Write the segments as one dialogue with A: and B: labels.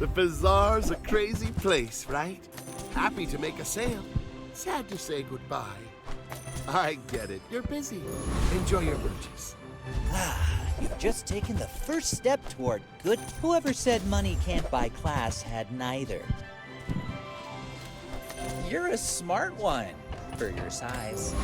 A: The bazaar's a crazy place, right? Happy to make a sale. Sad to say goodbye. I get it. You're busy. Enjoy your purchase.
B: You've just taken the first step toward good. Whoever said money can't buy class had neither. You're a smart one for your size.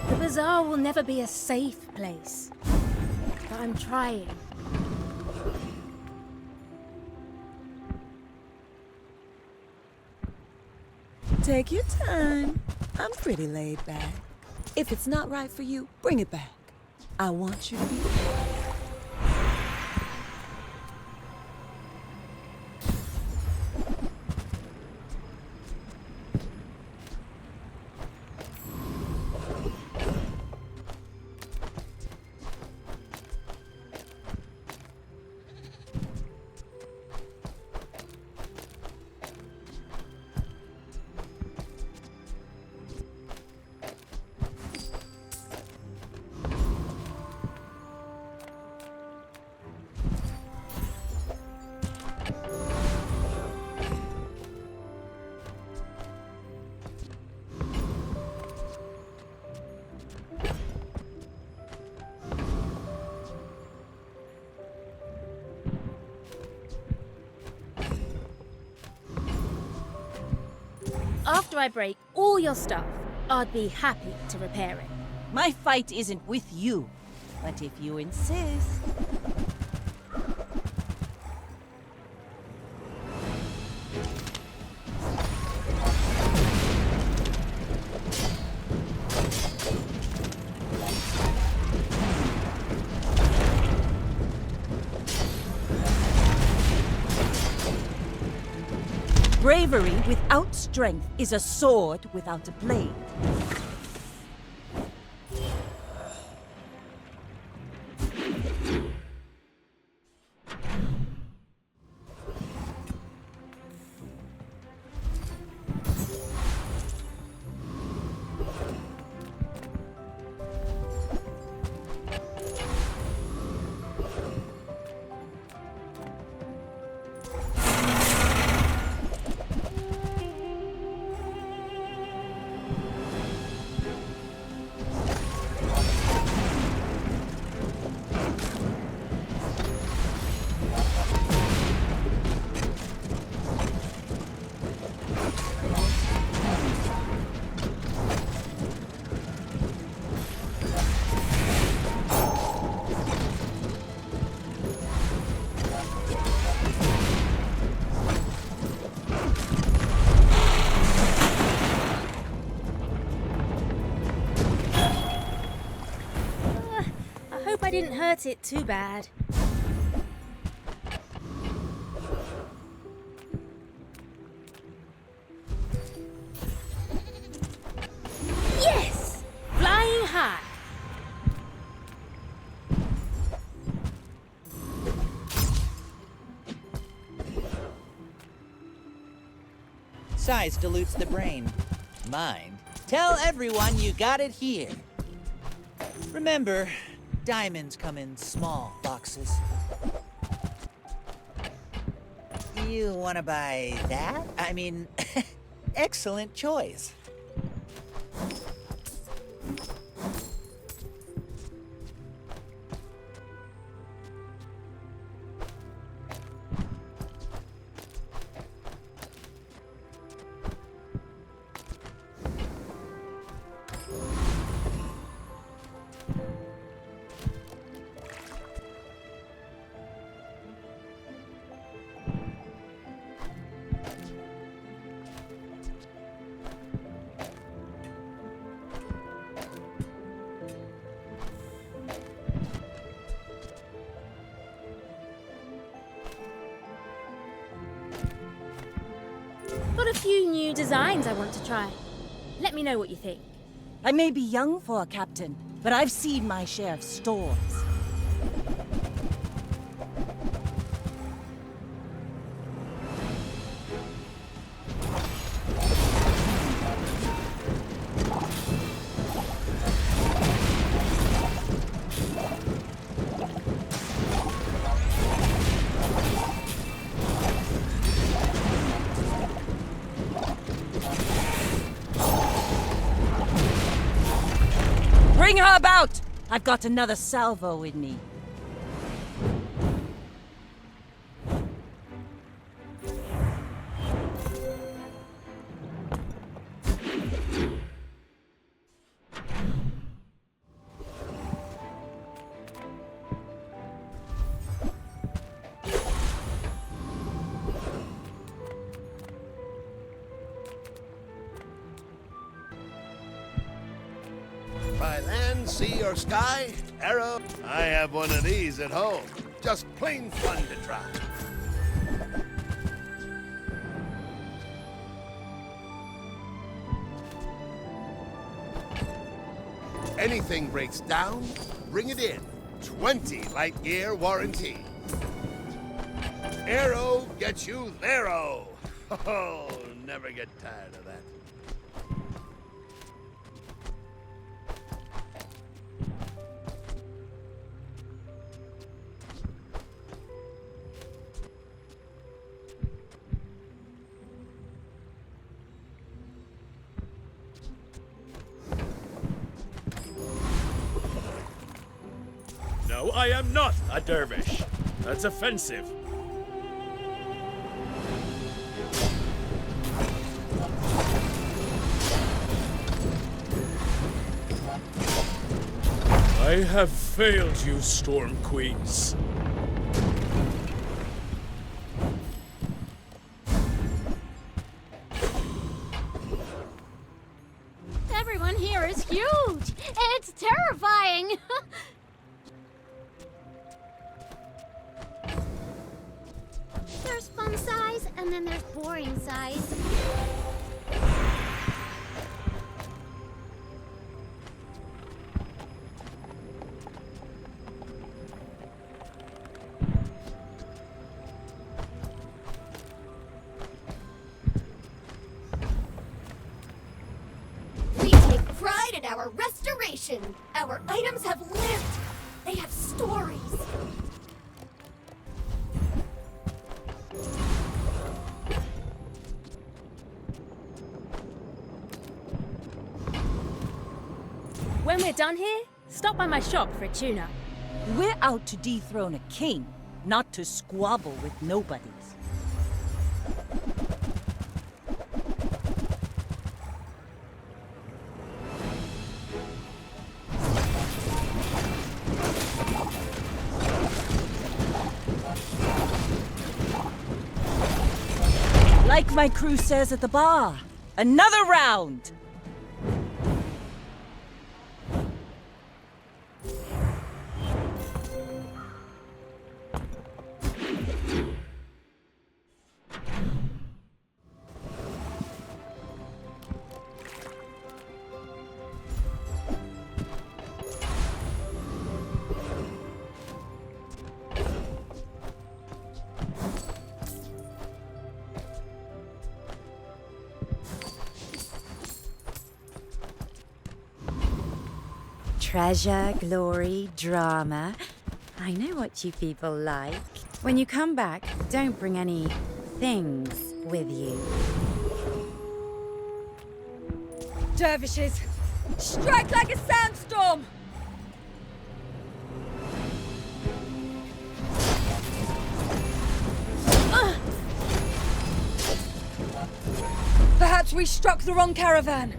C: The bazaar will never be a safe place, but I'm trying.
D: Take your time. I'm pretty laid back. If it's not right for you, bring it back. I want you to be.
C: After I break all your stuff, I'd be happy to repair it.
E: My fight isn't with you, but if you insist. Bravery without strength is a sword without a blade.
C: I didn't hurt it too bad. Yes! Flying high.
B: Size dilutes the brain. Mind, tell everyone you got it here. Remember, diamonds come in small boxes. You want to buy that? I mean, excellent choice.
C: got a few new designs I want to try. Let me know what you think.
E: I may be young for a captain, but I've seen my share of storms. Bring her about! I've got another salvo in me.
A: By land, sea, or sky, arrow. I have one of these at home. Just plain fun to try. Anything breaks down, bring it in. 20 light gear warranty. Arrow gets you thero. Oh, never get tired of that.
F: No, I am not a dervish. That's offensive. I have failed you, Storm Queens.
G: Everyone here is huge! It's terrifying! There's fun size, and then there's boring size. We take pride in our restoration. Our items have lived. They have stories.
C: When we're done here, stop by my shop for a tune-up.
E: We're out to dethrone a king, not to squabble with nobodies. Like my crew says at the bar, another round!
H: Treasure, glory, drama. I know what you people like. When you come back, don't bring any things with you.
D: Dervishes, strike like a sandstorm! Perhaps we struck the wrong caravan.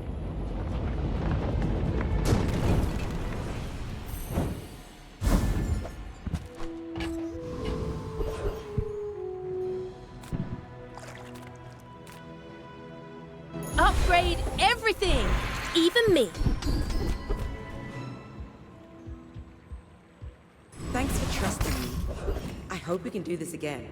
C: Upgrade everything, even me.
I: Thanks for trusting me. I hope we can do this again.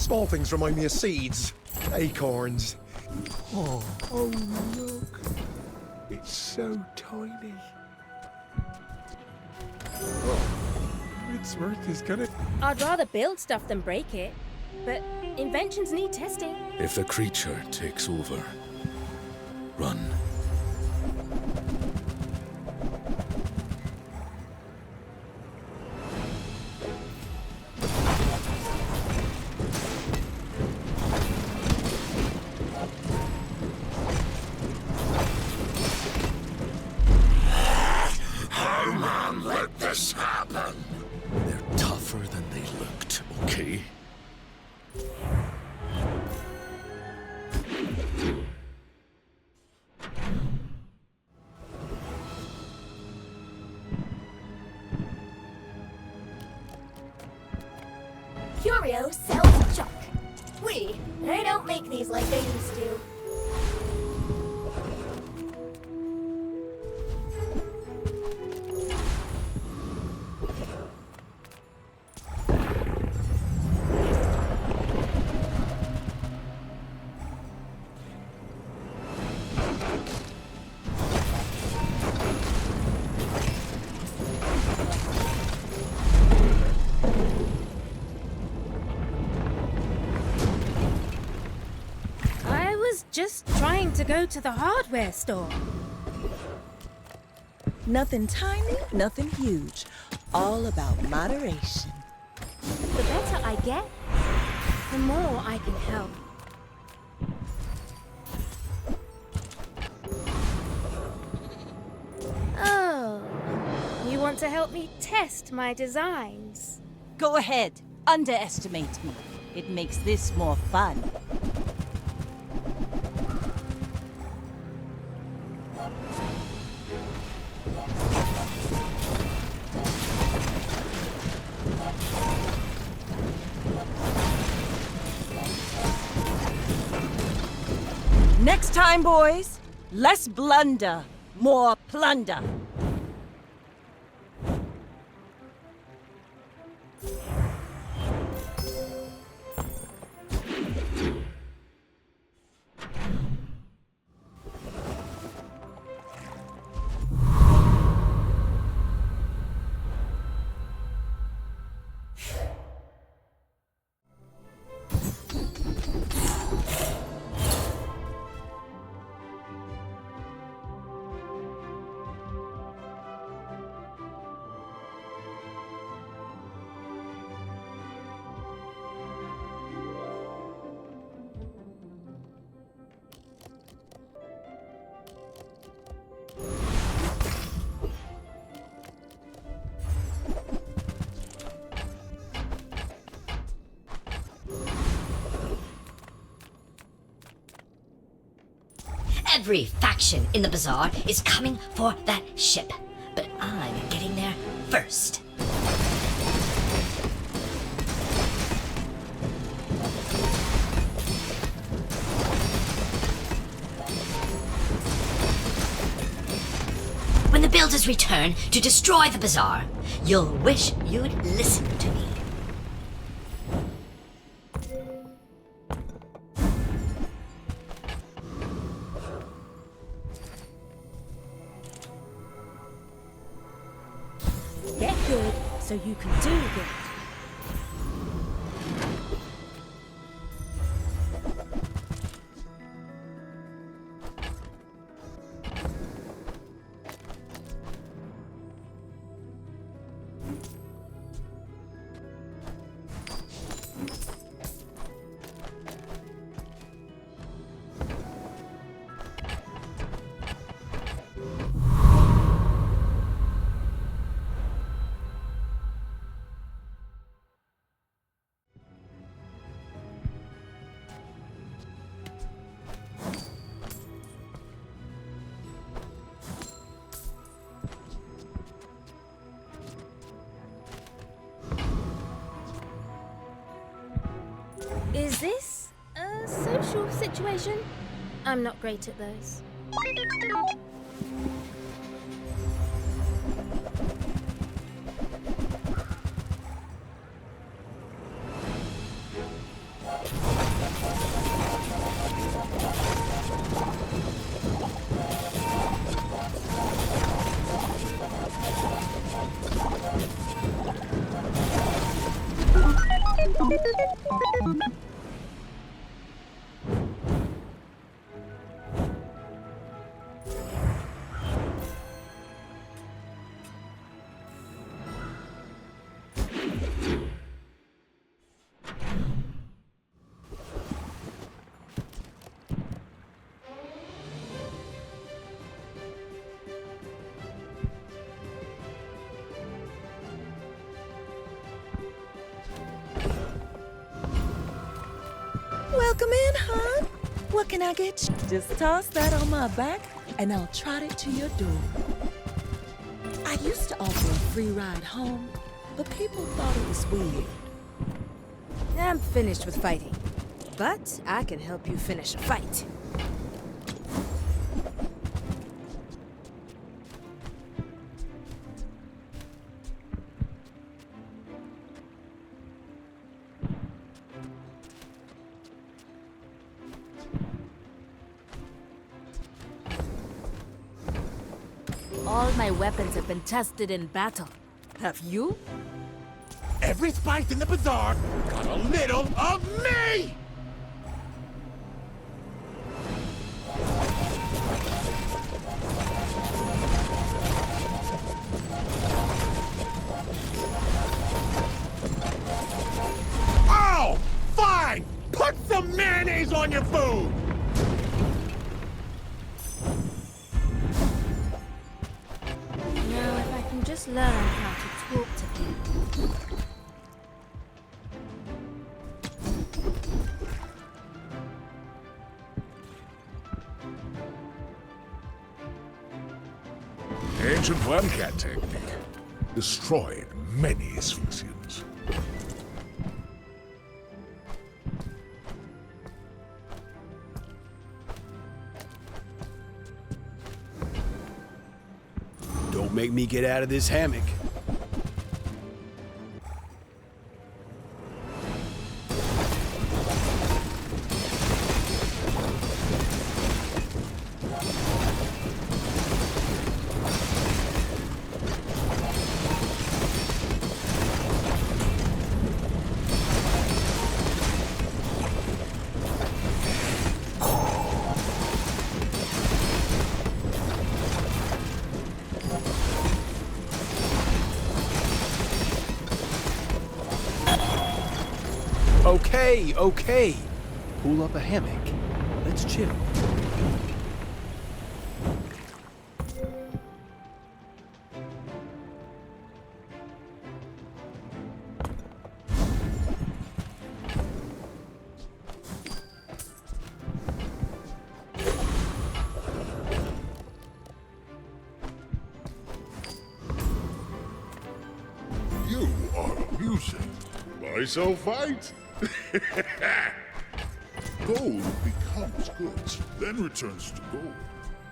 J: Small things remind me of seeds. Acorns.
A: Oh, look. It's so tiny.
J: Its worth is gonna...
C: I'd rather build stuff than break it, but inventions need testing.
F: If the creature takes over, run.
A: Let this happen.
F: They're tougher than they looked, okay?
G: Curio sells junk. They don't make these like they used to.
C: Just trying to go to the hardware store.
D: Nothing tiny, nothing huge. All about moderation.
C: The better I get, the more I can help. Oh, you want to help me test my designs?
E: Go ahead. Underestimate me. It makes this more fun. Next time, boys, less blunder, more plunder.
K: Every faction in the Bazaar is coming for that ship, but I'm getting there first. When the builders return to destroy the Bazaar, you'll wish you'd listened to me.
C: Get good so you can do good. Is this a social situation? I'm not great at those.
D: can I get you? Just toss that on my back, and I'll trot it to your door. I used to offer a free ride home, but people thought it was weird.
C: I'm finished with fighting, but I can help you finish a fight. All my weapons have been tested in battle. Have you?
A: Every spice in the bazaar got a little of me! Oh! Fine! Put some mayonnaise on your food!
C: Now, if I can just learn how to talk to people.
L: Ancient wildcat technique. Destroyed many Sphinxians.
M: Don't make me get out of this hammock. Okay. Pull up a hammock. Let's chill.
L: You are amusing. Why so fight? Gold becomes goods, then returns to gold,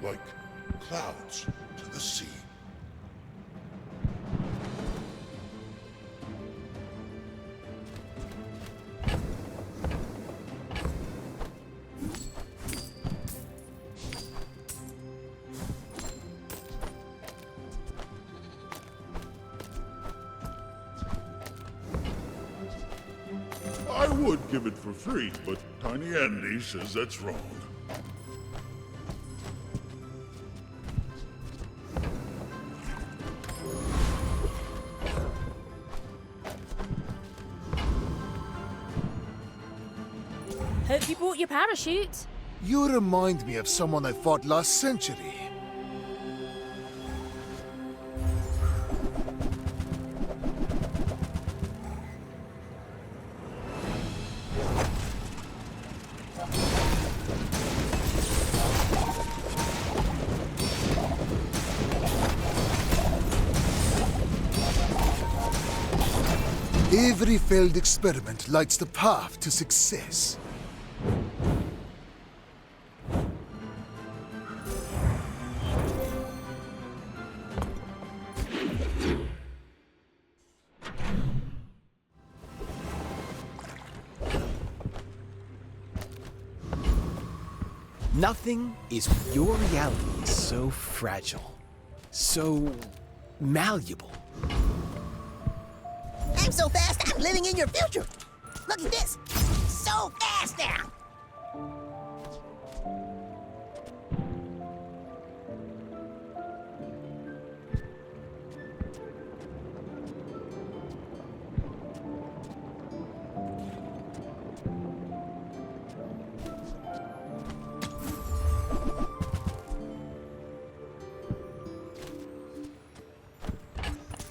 L: like clouds to the sea. I would give it for free, but Tiny Andy says that's wrong.
C: Hope you bought your parachute.
A: You remind me of someone I fought last century. Every failed experiment lights the path to success.
M: Nothing is your reality is so fragile, so malleable.
N: I'm so fast, I'm living in your future. Look at this. So fast now.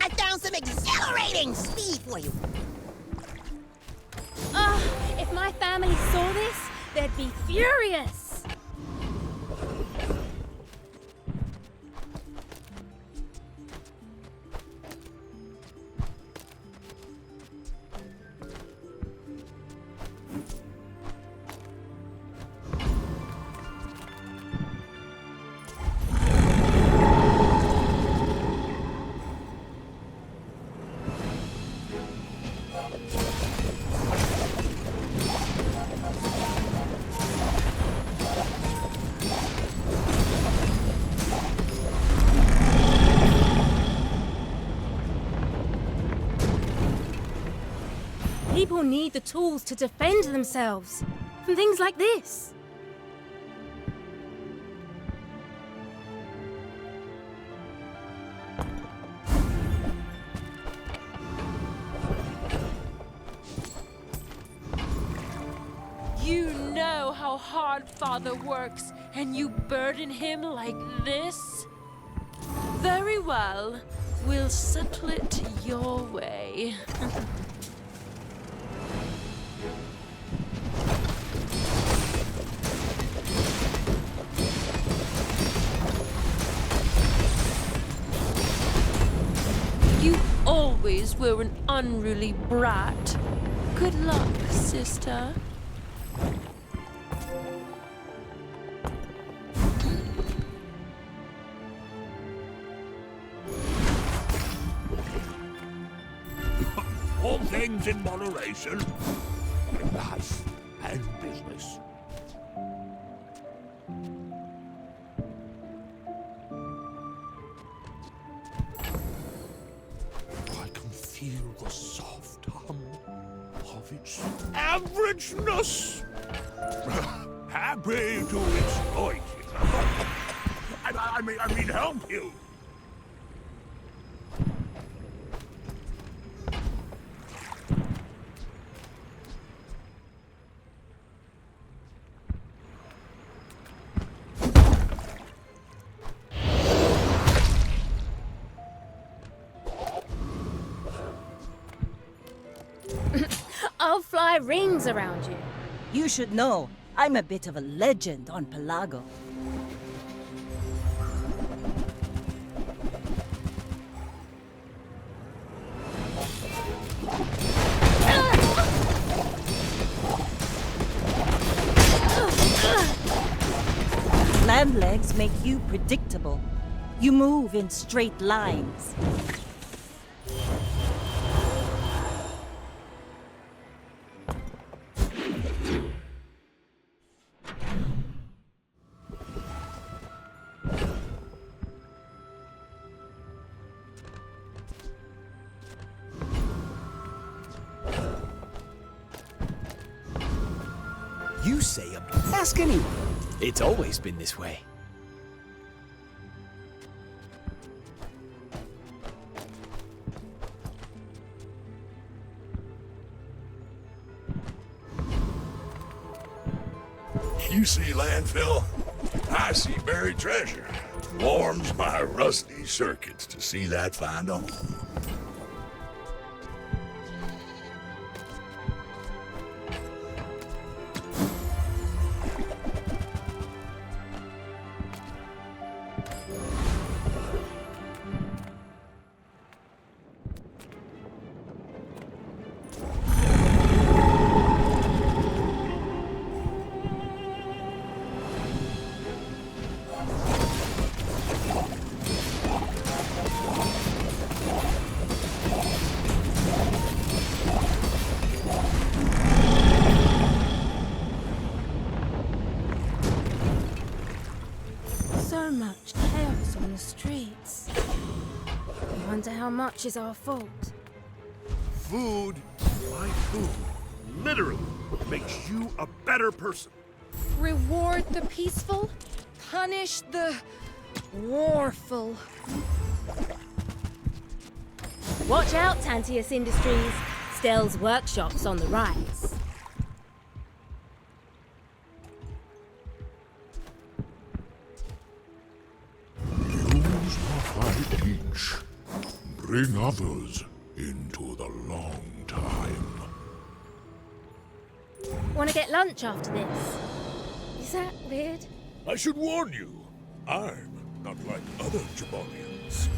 N: I found some exhilarating speed for you.
C: If my family saw this, they'd be furious. People need the tools to defend themselves from things like this.
O: You know how hard Father works, and you burden him like this? Very well. We'll settle it your way. You always were an unruly brat. Good luck, sister.
L: All things in moderation. Life and business. I can feel the soft hum of its averageness. Happy to exploit it. I mean, help you.
C: I'll fly rings around you.
E: You should know, I'm a bit of a legend on Pelago. Land legs make you predictable. You move in straight lines.
M: You say ask anyone. It's always been this way.
L: You see landfill? I see buried treasure. Warms my rusty circuits to see that find on.
C: So much chaos on the streets. I wonder how much is our fault.
A: Food, my food, literally makes you a better person.
C: Reward the peaceful, punish the warful. Watch out, Tantius Industries. Stelle's workshop's on the rise.
L: Use what I teach. Bring others into the long time.
C: Want to get lunch after this? Is that weird?
L: I should warn you, I'm not like other Jabonians.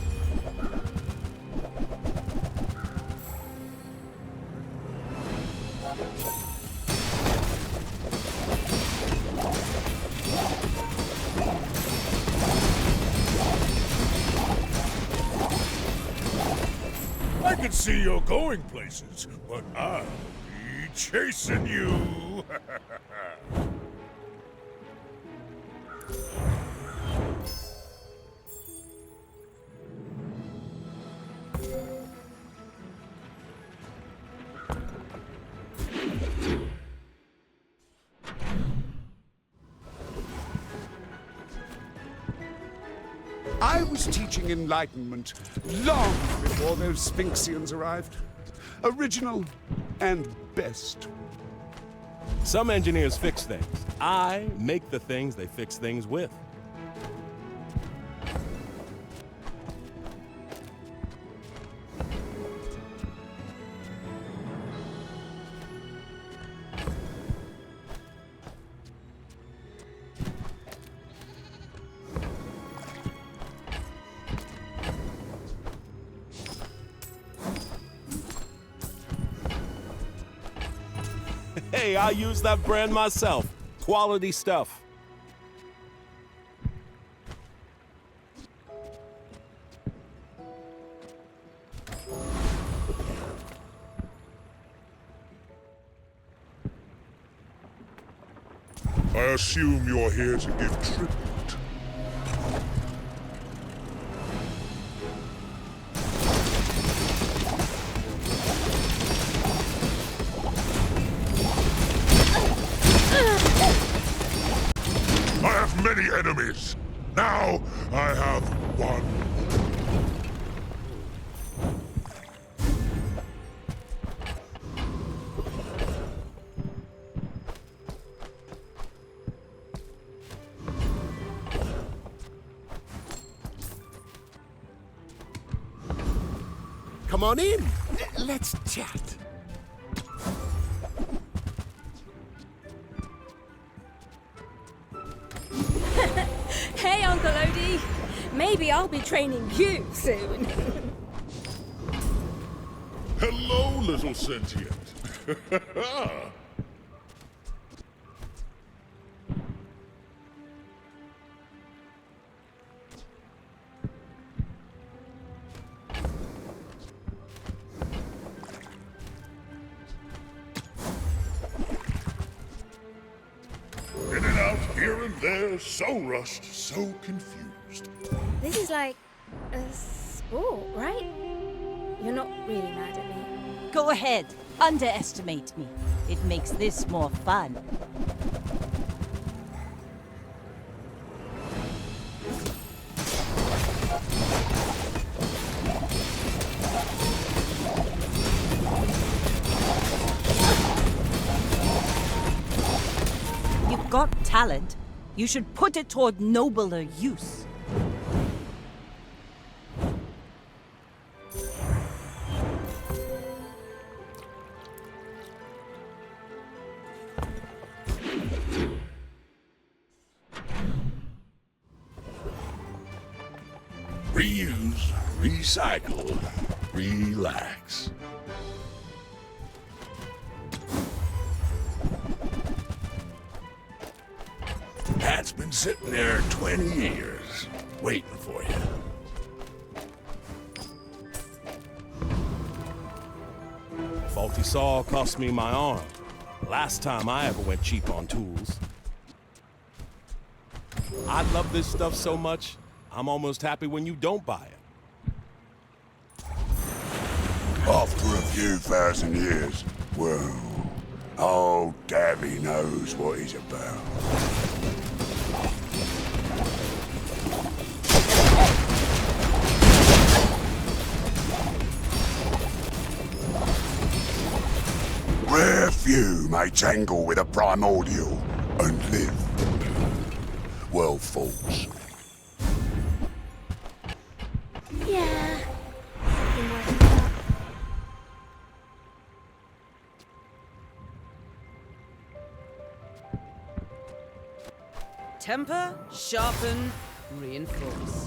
L: I can see you're going places, but I'll be chasing you.
P: I was teaching Enlightenment long before those Sphinxians arrived. Original and best.
Q: Some engineers fix things. I make the things they fix things with. Hey, I use that brand myself. Quality stuff.
L: I assume you're here to give tribute. I have many enemies. Now I have one.
A: Come on in. Let's chat.
C: Hey, Uncle Odie. Maybe I'll be training you soon.
L: Hello, little sentient. In and out, here and there, so rushed, so confused.
C: This is like a sport, right? You're not really mad at me.
E: Go ahead, underestimate me. It makes this more fun. You've got talent. You should put it toward nobler use.
L: Reuse, recycle, relax. Hat's been sitting there 20 years, waiting for you.
Q: Faulty saw cost me my arm. Last time I ever went cheap on tools. I love this stuff so much, I'm almost happy when you don't buy it.
L: After a few thousand years, well, old Davy knows what he's about. Rare few may tangle with a primordial and live. Well, folks.
C: Yeah. Been working it out.
I: Temper, sharpen, reinforce.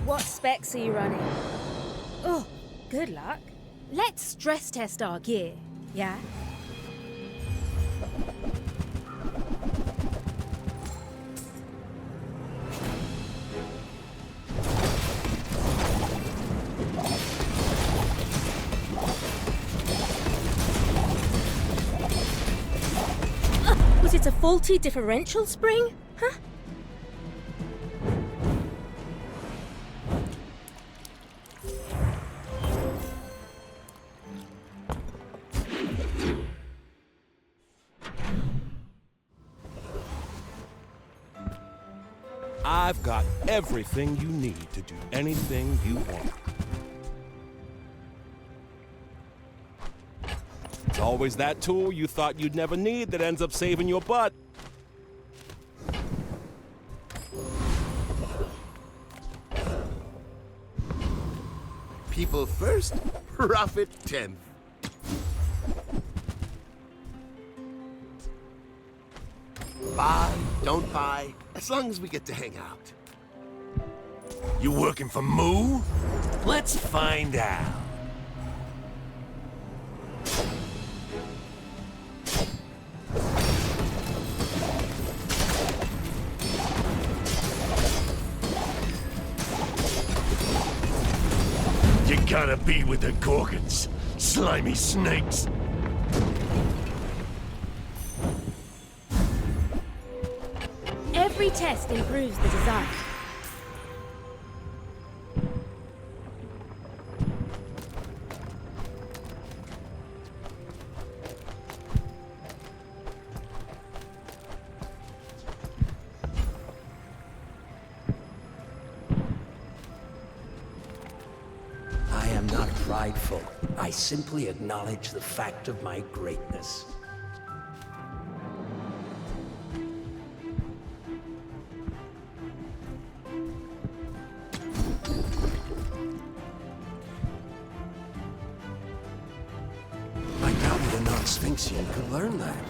C: What specs are you running? Oh, good luck. Let's stress test our gear, yeah? faulty differential spring? Huh?
Q: I've got everything you need to do anything you want. It's always that tool you thought you'd never need that ends up saving your butt.
A: People first, profit 10th. Buy, don't buy, as long as we get to hang out.
L: You working for Moo? Let's find out. You gotta be with the Gorgons, slimy snakes.
C: Every test improves the design.
R: I am not prideful. I simply acknowledge the fact of my greatness. I doubted a non-Sphinxian could learn that.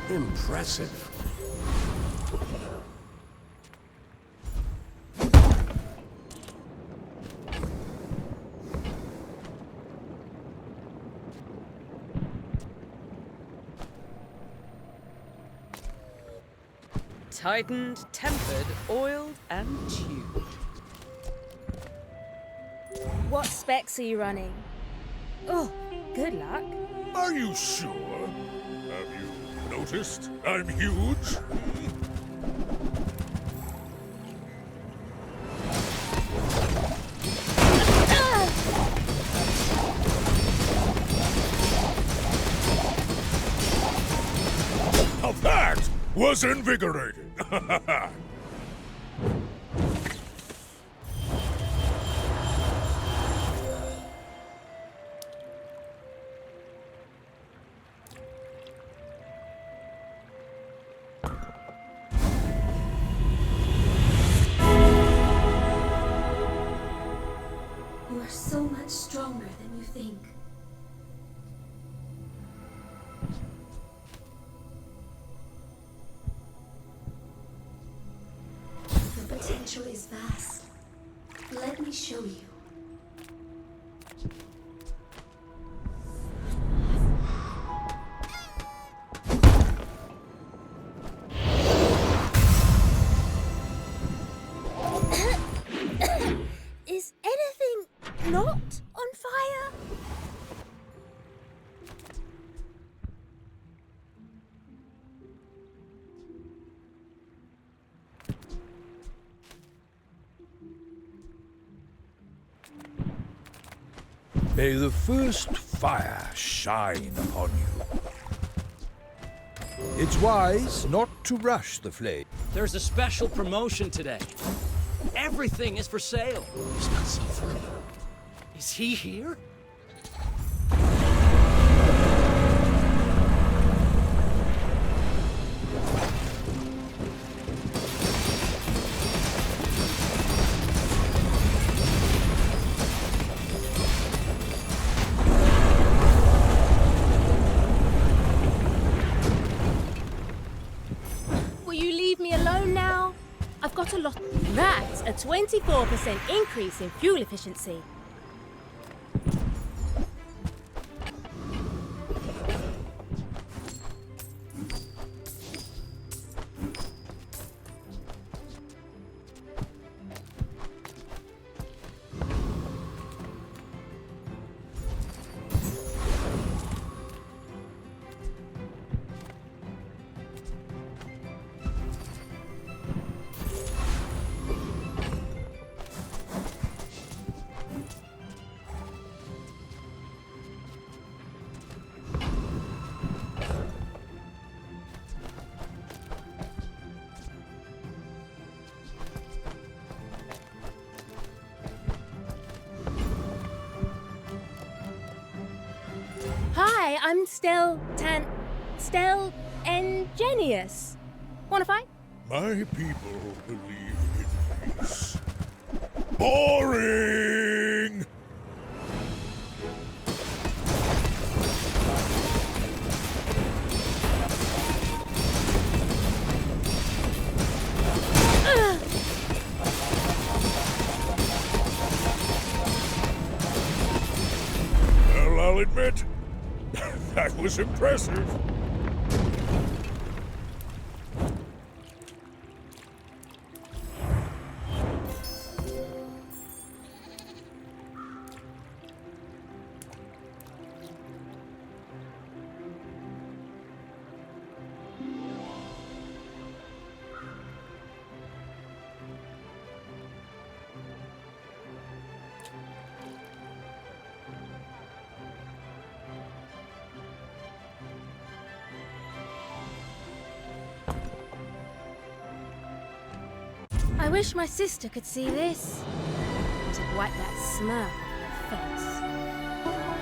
R: Impressive.
I: Tightened, tempered, oiled, and tuned.
C: What specs are you running? Oh, good luck.
L: Are you sure? Have you noticed I'm huge? Now that was invigorating.
G: You are so much stronger than you think. The potential is vast. Let me show you.
C: Is anything not on fire?
L: May the first fire shine upon you. It's wise not to rush the flame.
S: There's a special promotion today. Everything is for sale.
R: He's not suffering.
S: Is he here?
C: Will you leave me alone now? I've got a lot. That's a 24% increase in fuel efficiency. Hi, I'm Stelle Ingenious. Wanna fight?
L: My people believe in peace. Boring! Well, I'll admit, that was impressive.
C: I wish my sister could see this. To wipe that smirk off her face.